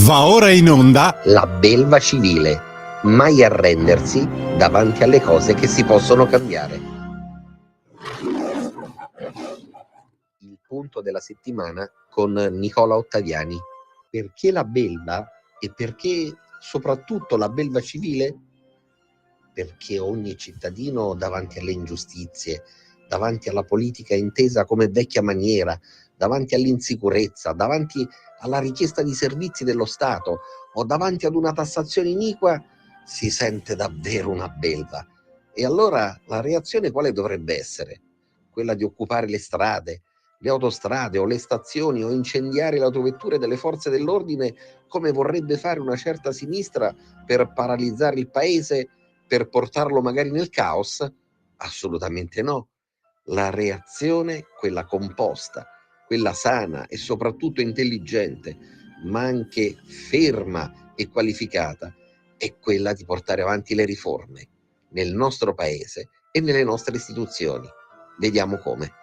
Va ora in onda La belva civile, mai arrendersi davanti alle cose che si possono cambiare. Il punto della settimana con Nicola Ottaviani. Perché la belva e perché soprattutto la belva civile? Perché ogni cittadino davanti alle ingiustizie, davanti alla politica intesa come vecchia maniera, davanti all'insicurezza, davanti alla richiesta di servizi dello Stato o davanti ad una tassazione iniqua, si sente davvero una belva. E allora la reazione quale dovrebbe essere? Quella di occupare le strade, le autostrade o le stazioni o incendiare le autovetture delle forze dell'ordine come vorrebbe fare una certa sinistra per paralizzare il paese, per portarlo magari nel caos? Assolutamente no. La reazione, quella composta, quella sana e soprattutto intelligente, ma anche ferma e qualificata, è quella di portare avanti le riforme nel nostro paese e nelle nostre istituzioni. Vediamo come.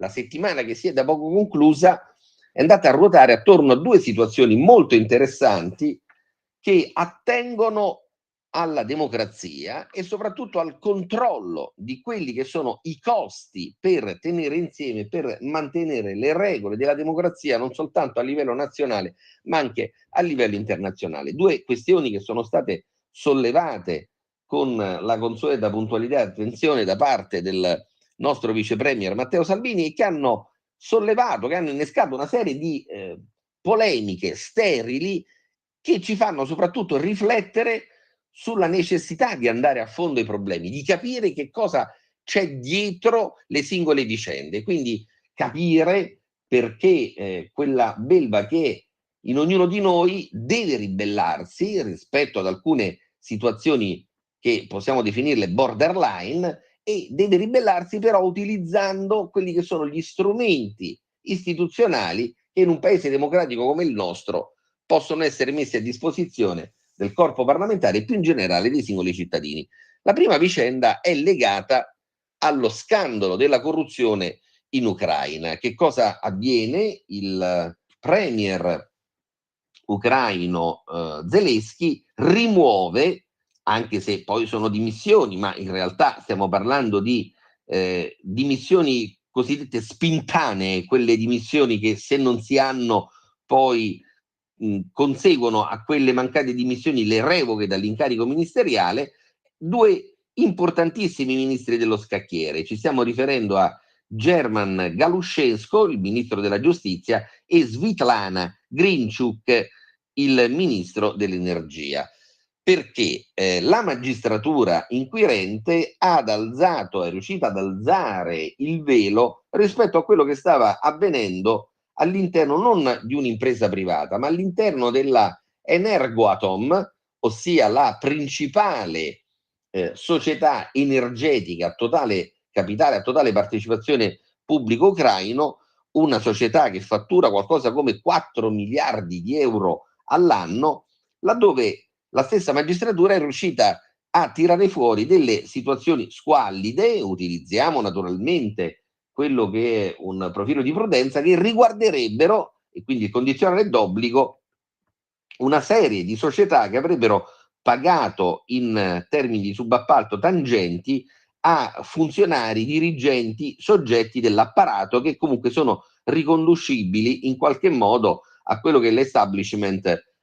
La settimana che si è da poco conclusa è andata a ruotare attorno a due situazioni molto interessanti che attengono alla democrazia e soprattutto al controllo di quelli che sono i costi per tenere insieme, per mantenere le regole della democrazia non soltanto a livello nazionale ma anche a livello internazionale. Due questioni che sono state sollevate con la consueta puntualità e attenzione da parte del nostro vice premier Matteo Salvini, e che hanno sollevato, che hanno innescato una serie di polemiche sterili che ci fanno soprattutto riflettere sulla necessità di andare a fondo ai problemi, di capire che cosa c'è dietro le singole vicende, quindi capire perché quella belva che in ognuno di noi deve ribellarsi rispetto ad alcune situazioni che possiamo definirle borderline, e deve ribellarsi però utilizzando quelli che sono gli strumenti istituzionali che in un paese democratico come il nostro possono essere messi a disposizione del corpo parlamentare e più in generale dei singoli cittadini. La prima vicenda è legata allo scandalo della corruzione in Ucraina. Che cosa avviene? Il premier ucraino Zelensky rimuove, anche se poi sono dimissioni, ma in realtà stiamo parlando di dimissioni cosiddette spintanee, quelle dimissioni che se non si hanno poi conseguono a quelle mancate dimissioni le revoche dall'incarico ministeriale, due importantissimi ministri dello scacchiere. Ci stiamo riferendo a German Galushenko, il ministro della giustizia, e Svitlana Grinchuk, il ministro dell'energia, perché la magistratura inquirente è riuscita ad alzare il velo rispetto a quello che stava avvenendo all'interno non di un'impresa privata, ma all'interno della Energoatom, ossia la principale società energetica a totale capitale, a totale partecipazione pubblico ucraino, una società che fattura qualcosa come 4 miliardi di euro all'anno, laddove la stessa magistratura è riuscita a tirare fuori delle situazioni squallide, utilizziamo naturalmente quello che è un profilo di prudenza, che riguarderebbero, e quindi il condizionale d'obbligo, una serie di società che avrebbero pagato in termini di subappalto tangenti a funzionari, dirigenti, soggetti dell'apparato che comunque sono riconducibili in qualche modo a quello che è l'establishment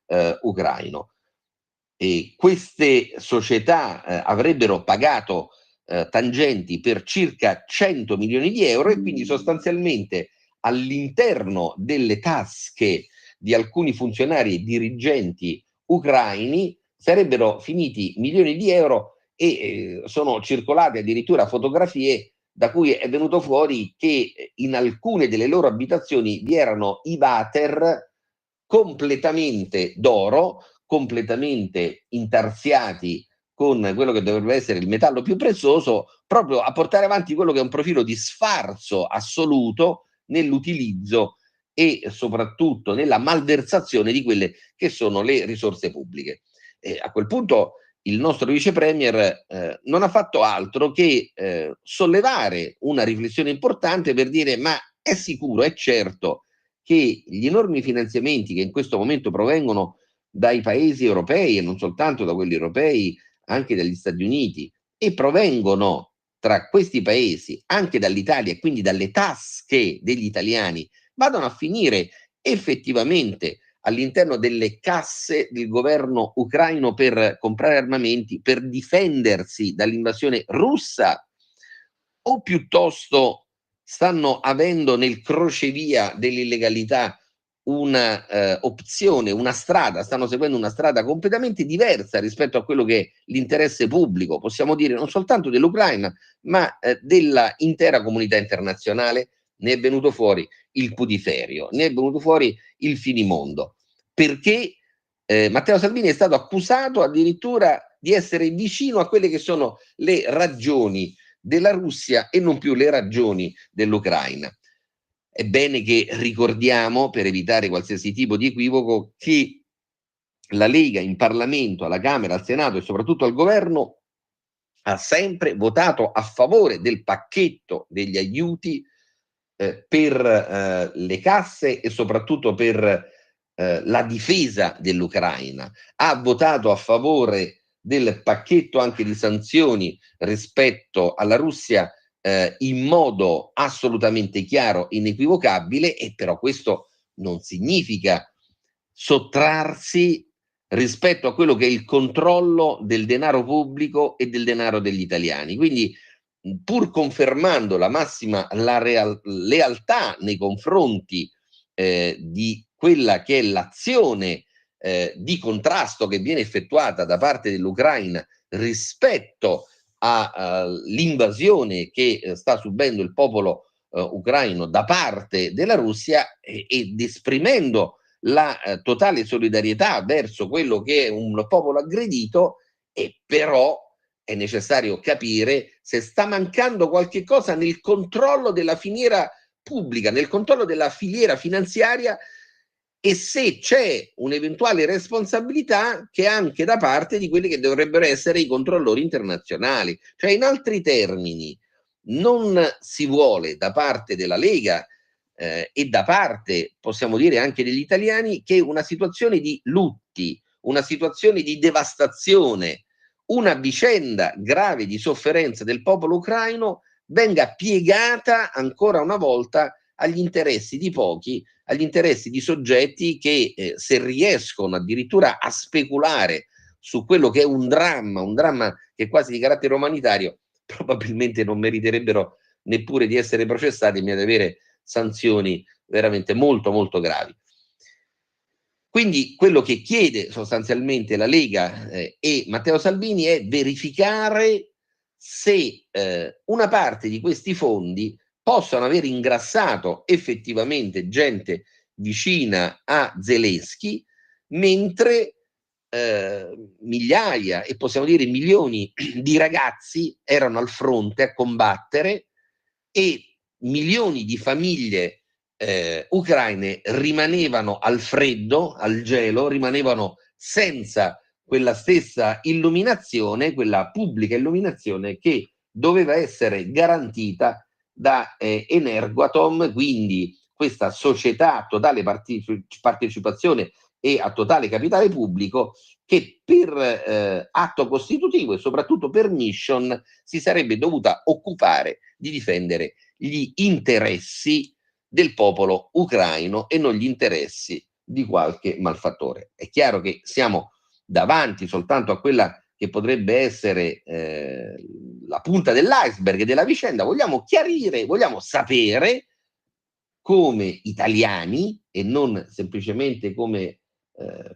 ucraino. E queste società avrebbero pagato tangenti per circa 100 milioni di euro, e quindi sostanzialmente all'interno delle tasche di alcuni funzionari e dirigenti ucraini sarebbero finiti milioni di euro, e sono circolate addirittura fotografie da cui è venuto fuori che in alcune delle loro abitazioni vi erano i water completamente d'oro, completamente intarsiati con quello che dovrebbe essere il metallo più prezioso, proprio a portare avanti quello che è un profilo di sfarzo assoluto nell'utilizzo e soprattutto nella malversazione di quelle che sono le risorse pubbliche. A quel punto il nostro vice premier non ha fatto altro che sollevare una riflessione importante per dire: ma è sicuro, è certo che gli enormi finanziamenti che in questo momento provengono dai paesi europei, e non soltanto da quelli europei, anche dagli Stati Uniti, e provengono tra questi paesi anche dall'Italia, e quindi dalle tasche degli italiani, vadano a finire effettivamente all'interno delle casse del governo ucraino per comprare armamenti, per difendersi dall'invasione russa, o piuttosto stanno avendo nel crocevia dell'illegalità una opzione, una strada, stanno seguendo una strada completamente diversa rispetto a quello che è l'interesse pubblico, possiamo dire non soltanto dell'Ucraina, ma della intera comunità internazionale. Ne è venuto fuori il putiferio, ne è venuto fuori il finimondo, perché Matteo Salvini è stato accusato addirittura di essere vicino a quelle che sono le ragioni della Russia e non più le ragioni dell'Ucraina. È bene che ricordiamo, per evitare qualsiasi tipo di equivoco, che la Lega in Parlamento, alla Camera, al Senato e soprattutto al Governo ha sempre votato a favore del pacchetto degli aiuti per le casse e soprattutto per la difesa dell'Ucraina. Ha votato a favore del pacchetto anche di sanzioni rispetto alla Russia in modo assolutamente chiaro, inequivocabile, e però questo non significa sottrarsi rispetto a quello che è il controllo del denaro pubblico e del denaro degli italiani. Quindi, pur confermando la massima lealtà nei confronti di quella che è l'azione di contrasto che viene effettuata da parte dell'Ucraina rispetto all'invasione che sta subendo il popolo ucraino da parte della Russia, ed esprimendo la totale solidarietà verso quello che è un popolo aggredito, e però è necessario capire se sta mancando qualche cosa nel controllo della filiera pubblica, nel controllo della filiera finanziaria, e se c'è un'eventuale responsabilità che è anche da parte di quelli che dovrebbero essere i controllori internazionali. Cioè, in altri termini, non si vuole da parte della Lega e da parte, possiamo dire, anche degli italiani, che una situazione di lutti, una situazione di devastazione, una vicenda grave di sofferenza del popolo ucraino venga piegata ancora una volta agli interessi di pochi, agli interessi di soggetti che se riescono addirittura a speculare su quello che è un dramma che è quasi di carattere umanitario, probabilmente non meriterebbero neppure di essere processati, ma di avere sanzioni veramente molto molto gravi. Quindi quello che chiede sostanzialmente la Lega e Matteo Salvini è verificare se una parte di questi fondi possano aver ingrassato effettivamente gente vicina a Zelensky, mentre migliaia e possiamo dire milioni di ragazzi erano al fronte a combattere, e milioni di famiglie ucraine rimanevano al freddo, al gelo, rimanevano senza quella stessa illuminazione, quella pubblica illuminazione che doveva essere garantita da Energoatom, quindi questa società a totale partecipazione e a totale capitale pubblico, che per atto costitutivo e soprattutto per mission si sarebbe dovuta occupare di difendere gli interessi del popolo ucraino e non gli interessi di qualche malfattore. È chiaro che siamo davanti soltanto a quella che potrebbe essere la punta dell'iceberg della vicenda. Vogliamo chiarire, vogliamo sapere come italiani e non semplicemente come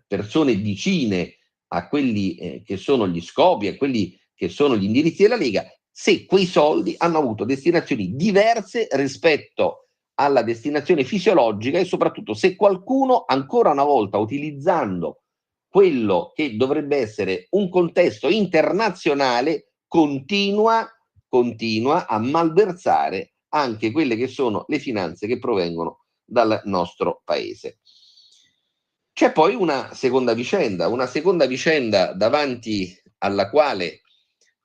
persone vicine a quelli che sono gli scopi, a quelli che sono gli indirizzi della Lega, se quei soldi hanno avuto destinazioni diverse rispetto alla destinazione fisiologica, e soprattutto se qualcuno, ancora una volta, utilizzando quello che dovrebbe essere un contesto internazionale, continua a malversare anche quelle che sono le finanze che provengono dal nostro paese. C'è poi una seconda vicenda davanti alla quale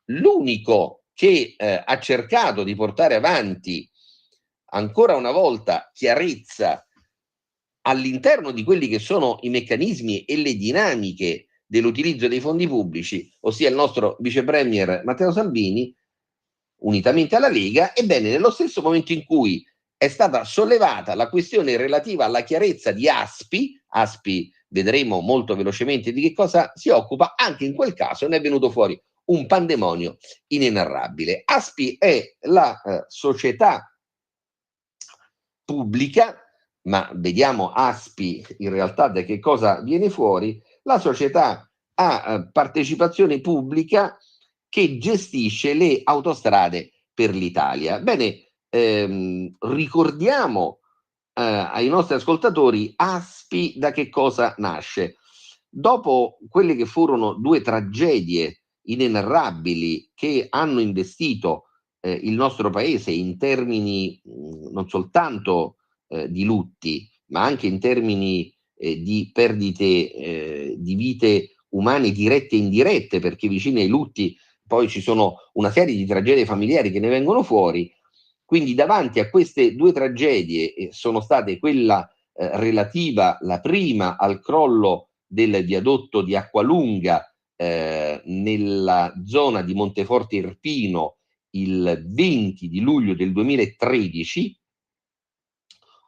l'unico che ha cercato di portare avanti ancora una volta chiarezza all'interno di quelli che sono i meccanismi e le dinamiche dell'utilizzo dei fondi pubblici, ossia il nostro vice premier Matteo Salvini, unitamente alla Lega. Ebbene, nello stesso momento in cui è stata sollevata la questione relativa alla chiarezza di Aspi, vedremo molto velocemente di che cosa si occupa, anche in quel caso ne è venuto fuori un pandemonio inenarrabile. Aspi è la società pubblica, ma vediamo Aspi in realtà da che cosa viene fuori, la società a partecipazione pubblica che gestisce le autostrade per l'Italia. Bene, ricordiamo ai nostri ascoltatori Aspi da che cosa nasce. Dopo quelle che furono due tragedie inenarrabili che hanno investito il nostro paese in termini non soltanto di lutti, ma anche in termini di perdite di vite umane dirette e indirette, perché vicino ai lutti poi ci sono una serie di tragedie familiari che ne vengono fuori. Quindi davanti a queste due tragedie, sono state quella relativa, la prima, al crollo del viadotto di Acqualunga nella zona di Monteforte Irpino il 20 di luglio del 2013,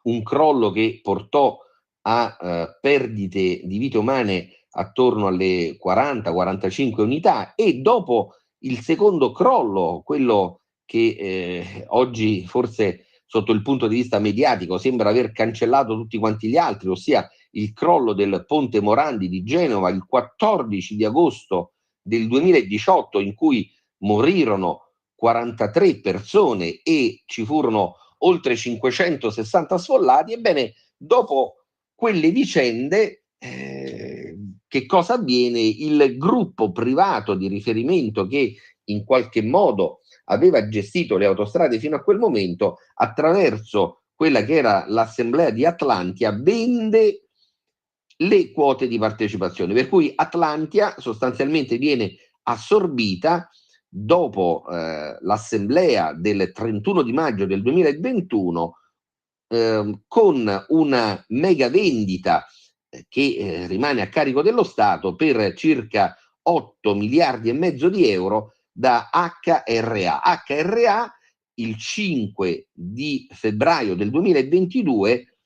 un crollo che portò a perdite di vite umane attorno alle 40-45 unità, e dopo il secondo crollo, quello che oggi forse sotto il punto di vista mediatico sembra aver cancellato tutti quanti gli altri, ossia il crollo del ponte Morandi di Genova il 14 di agosto del 2018, in cui morirono 43 persone e ci furono oltre 560 sfollati. Ebbene, dopo quelle vicende, che cosa avviene? Il gruppo privato di riferimento che in qualche modo aveva gestito le autostrade fino a quel momento, attraverso quella che era l'assemblea di Atlantia, vende le quote di partecipazione, per cui Atlantia sostanzialmente viene assorbita dopo l'assemblea del 31 di maggio del 2021 con una mega vendita che rimane a carico dello Stato per circa 8 miliardi e mezzo di euro da HRA. HRA il 5 di febbraio del 2022,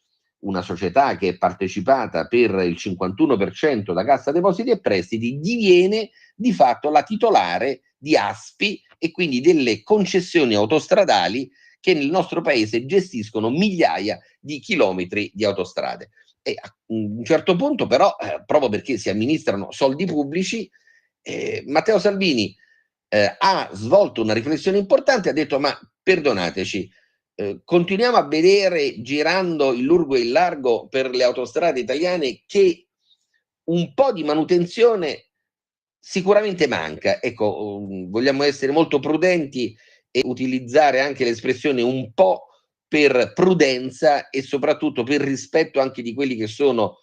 una società che è partecipata per il 51% da Cassa Depositi e Prestiti, diviene di fatto la titolare di ASPI e quindi delle concessioni autostradali che nel nostro paese gestiscono migliaia di chilometri di autostrade. E a un certo punto però, proprio perché si amministrano soldi pubblici, Matteo Salvini ha svolto una riflessione importante, ha detto: ma perdonateci, continuiamo a vedere, girando in lungo e in largo per le autostrade italiane, che un po' di manutenzione sicuramente manca. Ecco, vogliamo essere molto prudenti e utilizzare anche l'espressione un po' per prudenza e soprattutto per rispetto anche di quelli che sono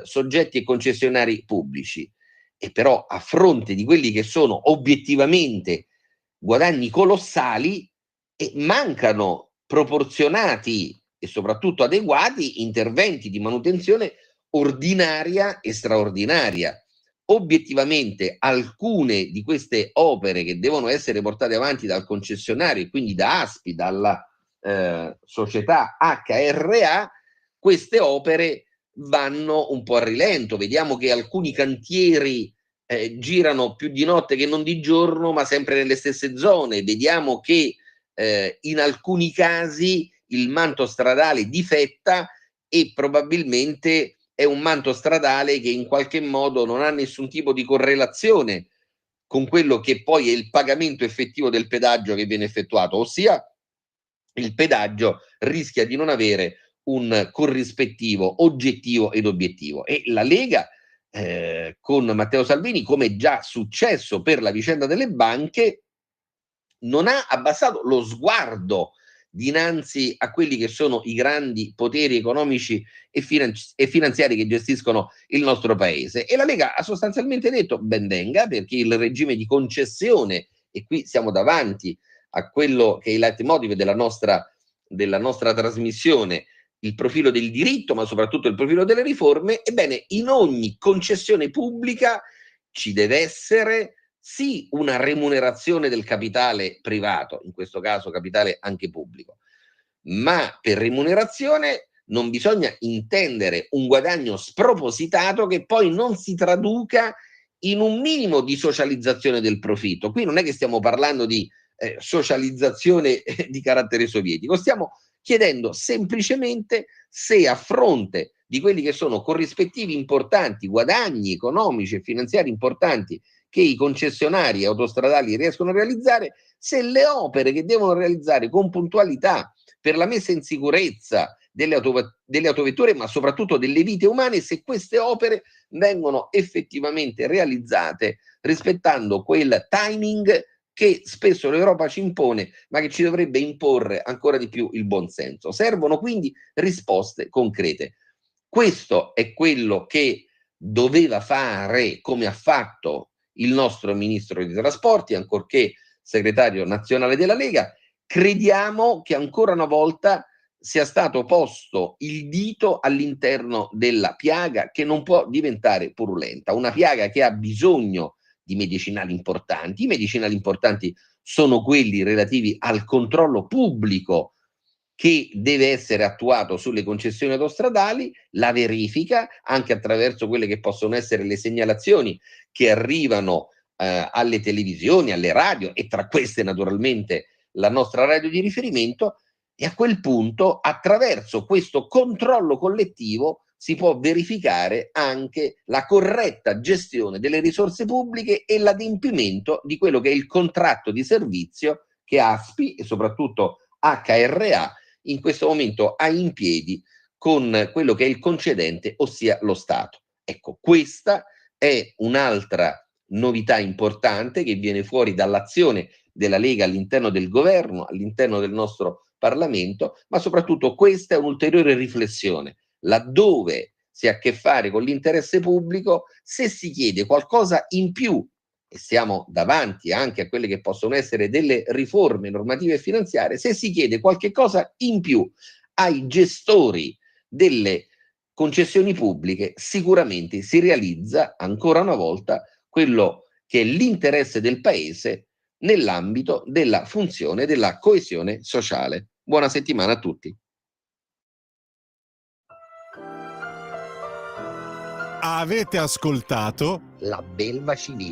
soggetti e concessionari pubblici. E però, a fronte di quelli che sono obiettivamente guadagni colossali, mancano proporzionati e soprattutto adeguati interventi di manutenzione ordinaria e straordinaria. Obiettivamente alcune di queste opere che devono essere portate avanti dal concessionario e quindi da ASPI, dalla società HRA, queste opere vanno un po' a rilento. Vediamo che alcuni cantieri girano più di notte che non di giorno, ma sempre nelle stesse zone. Vediamo che in alcuni casi il manto stradale difetta e probabilmente è un manto stradale che in qualche modo non ha nessun tipo di correlazione con quello che poi è il pagamento effettivo del pedaggio che viene effettuato, ossia il pedaggio rischia di non avere un corrispettivo oggettivo ed obiettivo. E la Lega con Matteo Salvini, come già successo per la vicenda delle banche, non ha abbassato lo sguardo dinanzi a quelli che sono i grandi poteri economici e finanziari che gestiscono il nostro paese. E la Lega ha sostanzialmente detto: ben venga, perché il regime di concessione, e qui siamo davanti a quello che è il leitmotiv della nostra trasmissione, il profilo del diritto, ma soprattutto il profilo delle riforme. Ebbene, in ogni concessione pubblica ci deve essere sì una remunerazione del capitale privato, in questo caso capitale anche pubblico, ma per remunerazione non bisogna intendere un guadagno spropositato che poi non si traduca in un minimo di socializzazione del profitto. Qui non è che stiamo parlando di socializzazione di carattere sovietico, stiamo chiedendo semplicemente se, a fronte di quelli che sono corrispettivi importanti, guadagni economici e finanziari importanti che i concessionari autostradali riescono a realizzare, se le opere che devono realizzare con puntualità per la messa in sicurezza delle autovetture, ma soprattutto delle vite umane, se queste opere vengono effettivamente realizzate rispettando quel timing che spesso l'Europa ci impone, ma che ci dovrebbe imporre ancora di più il buonsenso. Servono quindi risposte concrete. Questo è quello che doveva fare, come ha fatto il nostro ministro dei trasporti, ancorché segretario nazionale della Lega. Crediamo che ancora una volta sia stato posto il dito all'interno della piaga che non può diventare purulenta, una piaga che ha bisogno di medicinali importanti. I medicinali importanti sono quelli relativi al controllo pubblico che deve essere attuato sulle concessioni autostradali, la verifica anche attraverso quelle che possono essere le segnalazioni che arrivano alle televisioni, alle radio, e tra queste naturalmente la nostra radio di riferimento, e a quel punto attraverso questo controllo collettivo si può verificare anche la corretta gestione delle risorse pubbliche e l'adempimento di quello che è il contratto di servizio che ASPI e soprattutto HRA in questo momento ha in piedi con quello che è il concedente, ossia lo Stato. Ecco, questa è un'altra novità importante che viene fuori dall'azione della Lega all'interno del governo, all'interno del nostro Parlamento, ma soprattutto questa è un'ulteriore riflessione. Laddove si ha a che fare con l'interesse pubblico, se si chiede qualcosa in più, e siamo davanti anche a quelle che possono essere delle riforme normative e finanziarie, se si chiede qualche cosa in più ai gestori delle concessioni pubbliche, sicuramente si realizza ancora una volta quello che è l'interesse del Paese nell'ambito della funzione della coesione sociale. Buona settimana a tutti. Avete ascoltato La belva civile.